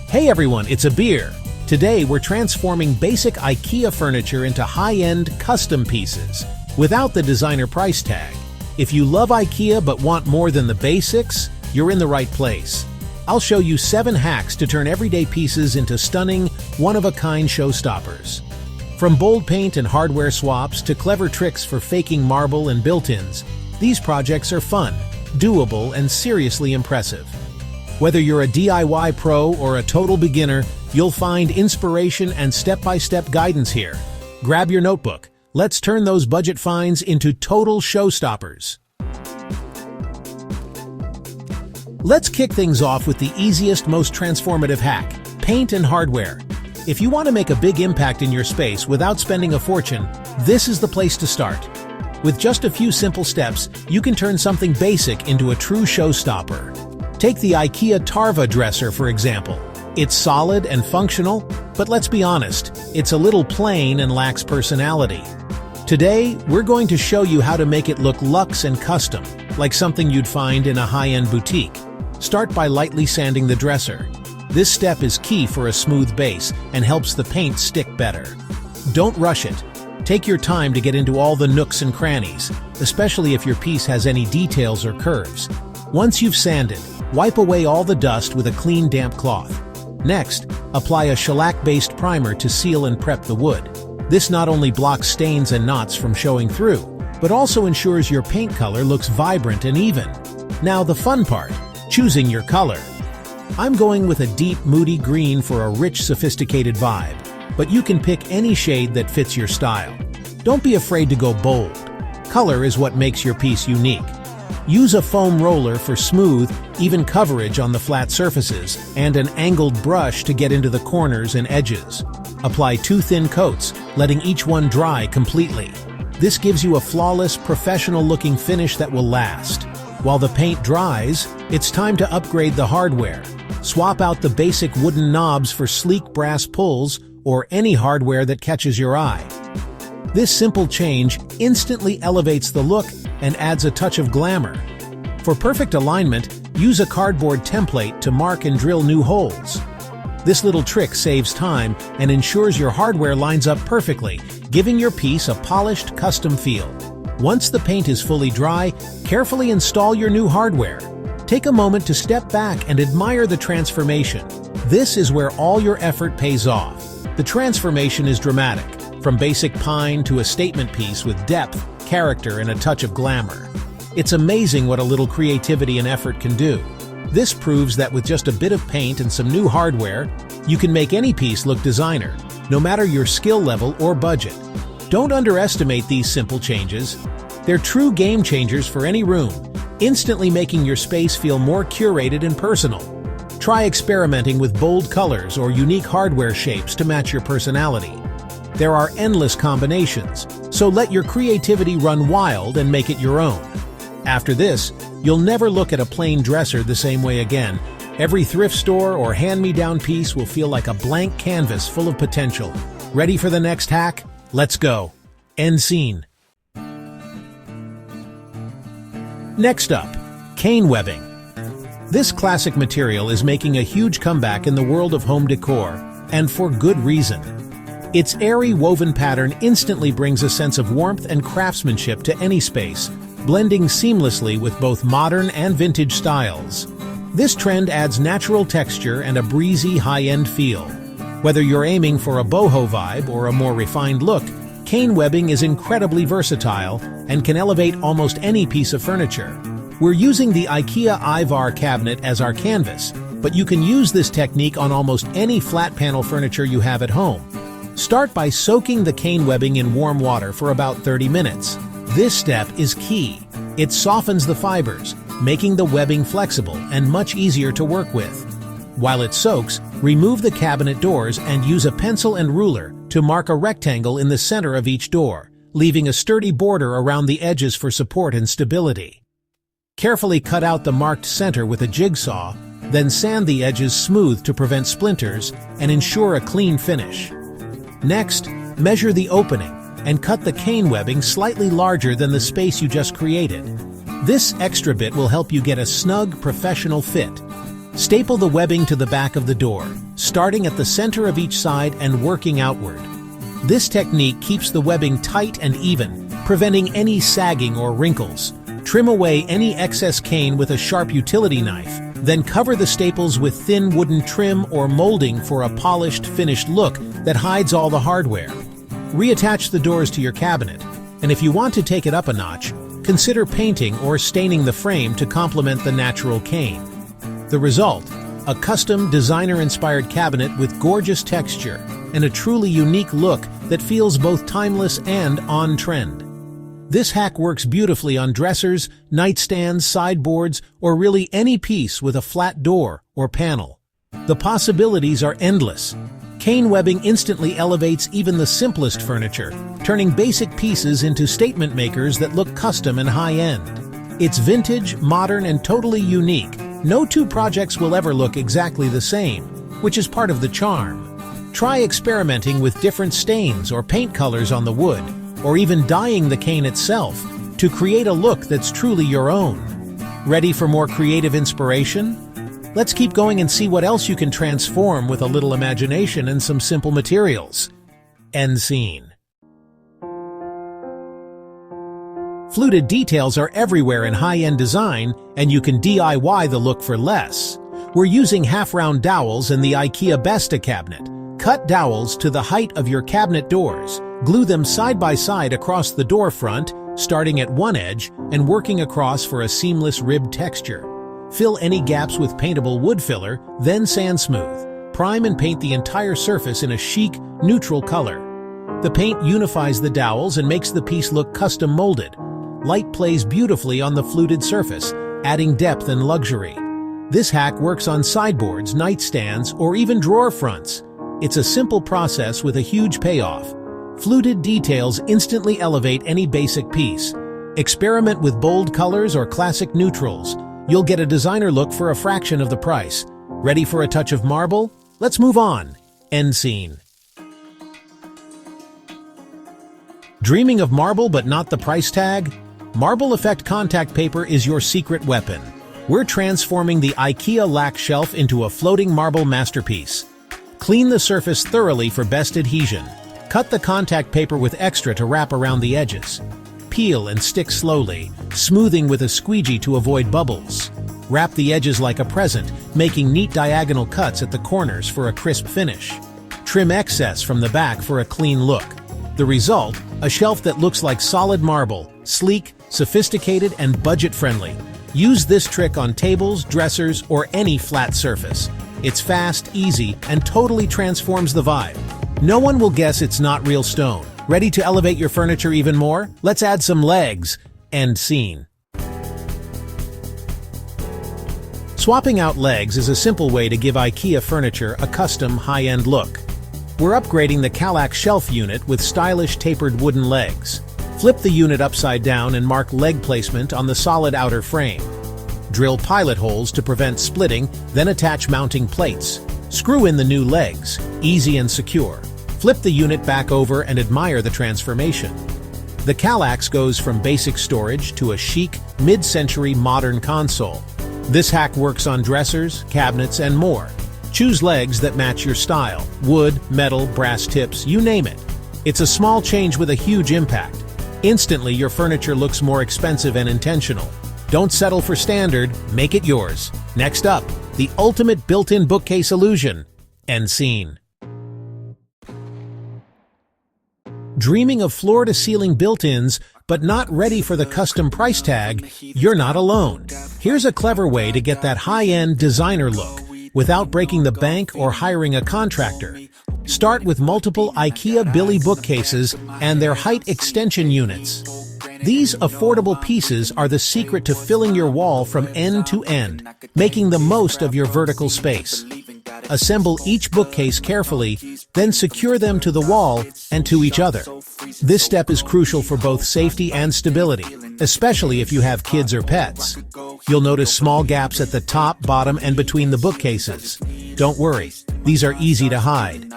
Hey everyone, it's Abir. Today we're transforming basic IKEA furniture into high-end custom pieces without the designer price tag. If you love IKEA but want more than the basics, you're in the right place. I'll show you 7 hacks to turn everyday pieces into stunning, one-of-a-kind showstoppers. From bold paint and hardware swaps to clever tricks for faking marble and built-ins, these projects are fun, doable, and seriously impressive. Whether you're a DIY pro or a total beginner, you'll find inspiration and step-by-step guidance here. Grab your notebook. Let's turn those budget finds into total showstoppers. Let's kick things off with the easiest, most transformative hack: paint and hardware. If you want to make a big impact in your space without spending a fortune, this is the place to start. With just a few simple steps, you can turn something basic into a true showstopper. Take the IKEA Tarva dresser, for example. It's solid and functional, but let's be honest, it's a little plain and lacks personality. Today, we're going to show you how to make it look luxe and custom, like something you'd find in a high-end boutique. Start by lightly sanding the dresser. This step is key for a smooth base and helps the paint stick better. Don't rush it. Take your time to get into all the nooks and crannies, especially if your piece has any details or curves. Once you've sanded, wipe away all the dust with a clean, damp cloth. Next, apply a shellac-based primer to seal and prep the wood. This not only blocks stains and knots from showing through, but also ensures your paint color looks vibrant and even. Now the fun part, choosing your color. I'm going with a deep, moody green for a rich, sophisticated vibe, but you can pick any shade that fits your style. Don't be afraid to go bold. Color is what makes your piece unique. Use a foam roller for smooth, even coverage on the flat surfaces, and an angled brush to get into the corners and edges. Apply 2 thin coats, letting each one dry completely. This gives you a flawless, professional-looking finish that will last. While the paint dries, it's time to upgrade the hardware. Swap out the basic wooden knobs for sleek brass pulls or any hardware that catches your eye. This simple change instantly elevates the look and adds a touch of glamour. For perfect alignment, use a cardboard template to mark and drill new holes. This little trick saves time and ensures your hardware lines up perfectly, giving your piece a polished, custom feel. Once the paint is fully dry, carefully install your new hardware. Take a moment to step back and admire the transformation. This is where all your effort pays off. The transformation is dramatic, from basic pine to a statement piece with depth, character, and a touch of glamour. It's amazing what a little creativity and effort can do. This proves that with just a bit of paint and some new hardware, you can make any piece look designer, no matter your skill level or budget. Don't underestimate these simple changes. They're true game changers for any room, instantly making your space feel more curated and personal. Try experimenting with bold colors or unique hardware shapes to match your personality. There are endless combinations, so let your creativity run wild and make it your own. After this, you'll never look at a plain dresser the same way again. Every thrift store or hand-me-down piece will feel like a blank canvas full of potential. Ready for the next hack? Let's go. End scene. Next up, cane webbing. This classic material is making a huge comeback in the world of home decor, and for good reason. Its airy woven pattern instantly brings a sense of warmth and craftsmanship to any space, blending seamlessly with both modern and vintage styles. This trend adds natural texture and a breezy, high-end feel. Whether you're aiming for a boho vibe or a more refined look, cane webbing is incredibly versatile and can elevate almost any piece of furniture. We're using the IKEA Ivar cabinet as our canvas, but you can use this technique on almost any flat panel furniture you have at home. Start by soaking the cane webbing in warm water for about 30 minutes. This step is key. It softens the fibers, making the webbing flexible and much easier to work with. While it soaks, remove the cabinet doors and use a pencil and ruler to mark a rectangle in the center of each door, leaving a sturdy border around the edges for support and stability. Carefully cut out the marked center with a jigsaw, then sand the edges smooth to prevent splinters and ensure a clean finish. Next, measure the opening and cut the cane webbing slightly larger than the space you just created. This extra bit will help you get a snug, professional fit. Staple the webbing to the back of the door, starting at the center of each side and working outward. This technique keeps the webbing tight and even, preventing any sagging or wrinkles. Trim away any excess cane with a sharp utility knife, then cover the staples with thin wooden trim or molding for a polished, finished look that hides all the hardware. Reattach the doors to your cabinet, and if you want to take it up a notch, consider painting or staining the frame to complement the natural cane. The result: a custom, designer-inspired cabinet with gorgeous texture and a truly unique look that feels both timeless and on-trend. This hack works beautifully on dressers, nightstands, sideboards, or really any piece with a flat door or panel. The possibilities are endless. Cane webbing instantly elevates even the simplest furniture, turning basic pieces into statement makers that look custom and high-end. It's vintage, modern, and totally unique. No two projects will ever look exactly the same, which is part of the charm. Try experimenting with different stains or paint colors on the wood, or even dyeing the cane itself to create a look that's truly your own. Ready for more creative inspiration? Let's keep going and see what else you can transform with a little imagination and some simple materials. End scene. Fluted details are everywhere in high-end design, and you can DIY the look for less. We're using half-round dowels in the IKEA Besta cabinet. Cut dowels to the height of your cabinet doors. Glue them side by side across the door front, starting at one edge and working across for a seamless ribbed texture. Fill any gaps with paintable wood filler, then sand smooth. Prime and paint the entire surface in a chic, neutral color. The paint unifies the dowels and makes the piece look custom molded. Light plays beautifully on the fluted surface, adding depth and luxury. This hack works on sideboards, nightstands, or even drawer fronts. It's a simple process with a huge payoff. Fluted details instantly elevate any basic piece. Experiment with bold colors or classic neutrals. You'll get a designer look for a fraction of the price. Ready for a touch of marble? Let's move on. End scene. Dreaming of marble but not the price tag? Marble Effect contact paper is your secret weapon. We're transforming the IKEA lac shelf into a floating marble masterpiece. Clean the surface thoroughly for best adhesion. Cut the contact paper with extra to wrap around the edges. Peel and stick slowly, smoothing with a squeegee to avoid bubbles. Wrap the edges like a present, making neat diagonal cuts at the corners for a crisp finish. Trim excess from the back for a clean look. The result, a shelf that looks like solid marble, sleek, sophisticated, and budget-friendly. Use this trick on tables, dressers, or any flat surface. It's fast, easy, and totally transforms the vibe. No one will guess it's not real stone. Ready to elevate your furniture even more? Let's add some legs. End scene. Swapping out legs is a simple way to give IKEA furniture a custom, high-end look. We're upgrading the Kallax shelf unit with stylish tapered wooden legs. Flip the unit upside down and mark leg placement on the solid outer frame. Drill pilot holes to prevent splitting, then attach mounting plates. Screw in the new legs, easy and secure. Flip the unit back over and admire the transformation. The Kallax goes from basic storage to a chic, mid-century modern console. This hack works on dressers, cabinets, and more. Choose legs that match your style: wood, metal, brass tips, you name it. It's a small change with a huge impact. Instantly, your furniture looks more expensive and intentional. Don't settle for standard, make it yours. Next up, the ultimate built-in bookcase illusion. End scene. Dreaming of floor-to-ceiling built-ins, but not ready for the custom price tag? You're not alone. Here's a clever way to get that high-end designer look without breaking the bank or hiring a contractor. Start with multiple IKEA Billy bookcases and their height extension units. These affordable pieces are the secret to filling your wall from end to end, making the most of your vertical space. Assemble each bookcase carefully, then secure them to the wall and to each other. This step is crucial for both safety and stability, especially if you have kids or pets. You'll notice small gaps at the top, bottom, and between the bookcases. Don't worry, these are easy to hide.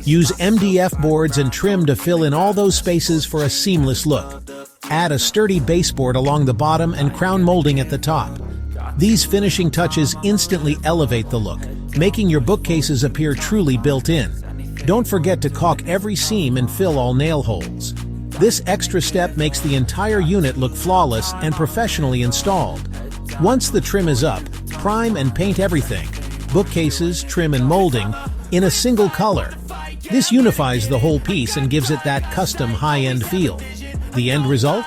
Use MDF boards and trim to fill in all those spaces for a seamless look. Add a sturdy baseboard along the bottom and crown molding at the top. These finishing touches instantly elevate the look, making your bookcases appear truly built in. Don't forget to caulk every seam and fill all nail holes. This extra step makes the entire unit look flawless and professionally installed. Once the trim is up, prime and paint everything, bookcases, trim and molding, in a single color. This unifies the whole piece and gives it that custom high-end feel. The end result?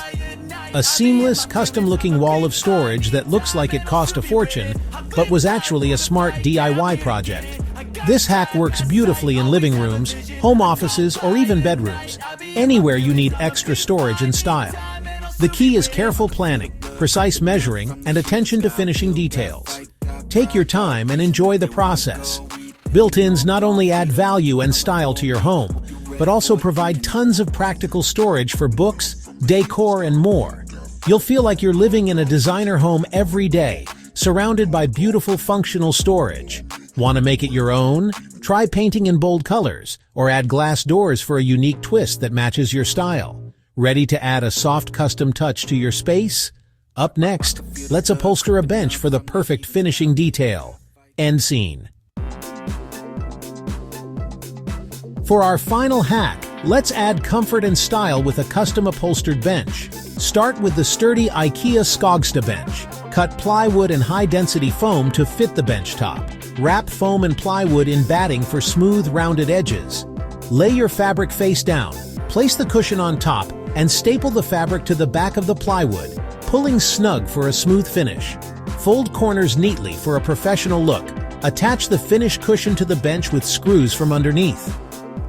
A seamless, custom-looking wall of storage that looks like it cost a fortune, but was actually a smart DIY project. This hack works beautifully in living rooms, home offices, or even bedrooms, anywhere you need extra storage and style. The key is careful planning, precise measuring, and attention to finishing details. Take your time and enjoy the process. Built-ins not only add value and style to your home, but also provide tons of practical storage for books, decor, and more. You'll feel like you're living in a designer home every day, surrounded by beautiful functional storage. Want to make it your own? Try painting in bold colors, or add glass doors for a unique twist that matches your style. Ready to add a soft custom touch to your space? Up next, let's upholster a bench for the perfect finishing detail. End scene. For our final hack, let's add comfort and style with a custom upholstered bench. Start with the sturdy IKEA Skogsta bench. Cut plywood and high-density foam to fit the bench top. Wrap foam and plywood in batting for smooth, rounded edges. Lay your fabric face down. Place the cushion on top and staple the fabric to the back of the plywood, pulling snug for a smooth finish. Fold corners neatly for a professional look. Attach the finished cushion to the bench with screws from underneath.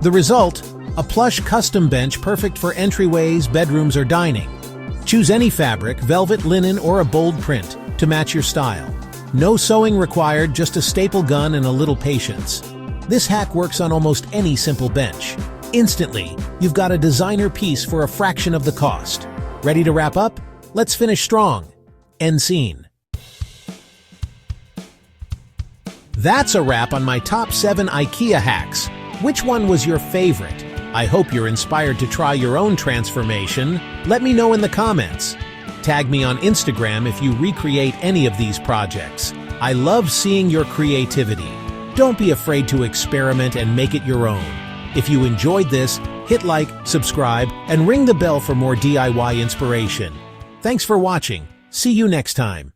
The result? A plush custom bench perfect for entryways, bedrooms, or dining. Choose any fabric, velvet, linen, or a bold print, to match your style. No sewing required, just a staple gun and a little patience. This hack works on almost any simple bench. Instantly, you've got a designer piece for a fraction of the cost. Ready to wrap up? Let's finish strong. End scene. That's a wrap on my top 7 IKEA hacks. Which one was your favorite? I hope you're inspired to try your own transformation. Let me know in the comments. Tag me on Instagram if you recreate any of these projects. I love seeing your creativity. Don't be afraid to experiment and make it your own. If you enjoyed this, hit like, subscribe, and ring the bell for more DIY inspiration. Thanks for watching. See you next time.